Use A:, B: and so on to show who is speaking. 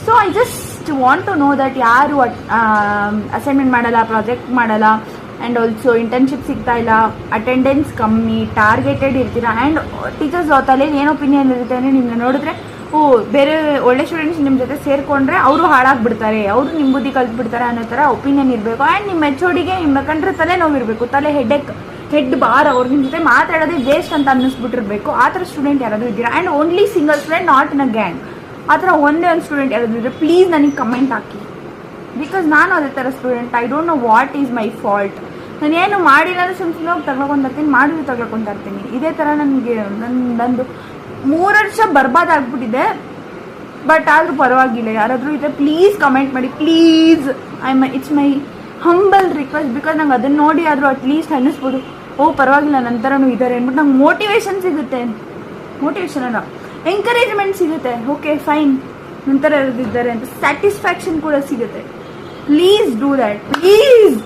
A: So I just want to know that ಯಾರು assignment ಮಾಡಲ್ಲ, project ಮಾಡಲ್ಲ, ಆ್ಯಂಡ್ ಆಲ್ಸೋ ಇಂಟರ್ನ್ಶಿಪ್ ಸಿಗ್ತಾ ಇಲ್ಲ, ಅಟೆಂಡೆನ್ಸ್ ಕಮ್ಮಿ, ಟಾರ್ಗೆಟೆಡ್ ಇರ್ತೀರಾ. ಆ್ಯಂಡ್ ಟೀಚರ್ಸ್ ತಲೆಯಲ್ಲಿ ಏನು ಒಪಿನಿಯನ್ ಇರುತ್ತೆ ಅಂದರೆ ನಿಮ್ಮನ್ನ ನೋಡಿದ್ರೆ ಬೇರೆ ಒಳ್ಳೆ ಸ್ಟೂಡೆಂಟ್ಸ್ ನಿಮ್ಮ ಜೊತೆ ಸೇರಿಕೊಂಡ್ರೆ ಅವರು ಹಾಳಾಗ್ಬಿಡ್ತಾರೆ, ಅವರು ನಿಮ್ಮ ಬುದ್ಧಿ ಕಲ್ತ್ಬಿಡ್ತಾರೆ ಅನ್ನೋ ಥರ ಒಪಿನಿಯನ್ ಇರಬೇಕು. ಆ್ಯಂಡ್ ನಿಮ್ಮ HODಗೆ ನಿಮ್ಮ ಕಂಡ್ರೆ ತಲೆ ನೋವಿರಬೇಕು, ತಲೆ ಹೆಡ್ ಬಾರ್, ಅವ್ರು ನಿಮ್ಮ ಜೊತೆ ಮಾತಾಡೋದೇ ವೇಸ್ಟ್ ಅಂತ ಅನ್ನಿಸ್ಬಿಟ್ಟಿರ್ಬೇಕು. ಆ ಥರ ಸ್ಟೂಡೆಂಟ್ ಯಾರಾದರೂ ಇದ್ದೀರಾ, and only single student, not in a gang, ಆ ಥರ ಒಂದೇ ಒಂದು ಸ್ಟೂಡೆಂಟ್ ಯಾರಾದರೂ ಇದ್ದರೆ ಪ್ಲೀಸ್ ನನಗೆ ಕಮೆಂಟ್ ಹಾಕಿ. ಬಿಕಾಸ್ ನಾನು ಅದೇ ಥರ student. I don't know what is my fault. ನಾನೇನು ಮಾಡಿಲ್ಲ ಅಂದರೆ ಸುಮ್ಮನೆ ತಗೊಳ್ಕೊಂತಿರ್ತೀನಿ, ಮಾಡಿದ್ರು ತಗೊಳ್ಕೊತಾ ಇರ್ತೀನಿ. ಇದೇ ಥರ ನನಗೆ ನಂದು 3 ವರ್ಷ ಬರ್ಬಾದ್ ಆಗ್ಬಿಟ್ಟಿದೆ. ಬಟ್ ಆದರೂ ಪರವಾಗಿಲ್ಲ, ಯಾರಾದರೂ ಇದ್ದರೆ ಪ್ಲೀಸ್ ಕಮೆಂಟ್ ಮಾಡಿ please. It's my humble request. Because ನಂಗೆ ಅದನ್ನು ನೋಡಿ ಆದರೂ ಅಟ್ಲೀಸ್ಟ್ ಅನ್ನಿಸ್ಬೋದು, ಪರವಾಗಿಲ್ಲ ನಂತರನೂ ಇದ್ದಾರೆ ಅಂದ್ಬಿಟ್ಟು ನಂಗೆ ಮೋಟಿವೇಶನ್ ಸಿಗುತ್ತೆ. ಮೋಟಿವೇಶನ್ ಅಲ್ಲ, ಎಂಕರೇಜ್ಮೆಂಟ್ ಸಿಗುತ್ತೆ. ಓಕೆ ಫೈನ್, ನಂತರ ಇದ್ದಾರೆ ಅಂತ ಸ್ಯಾಟಿಸ್ಫ್ಯಾಕ್ಷನ್ ಕೂಡ ಸಿಗುತ್ತೆ. Please do that please.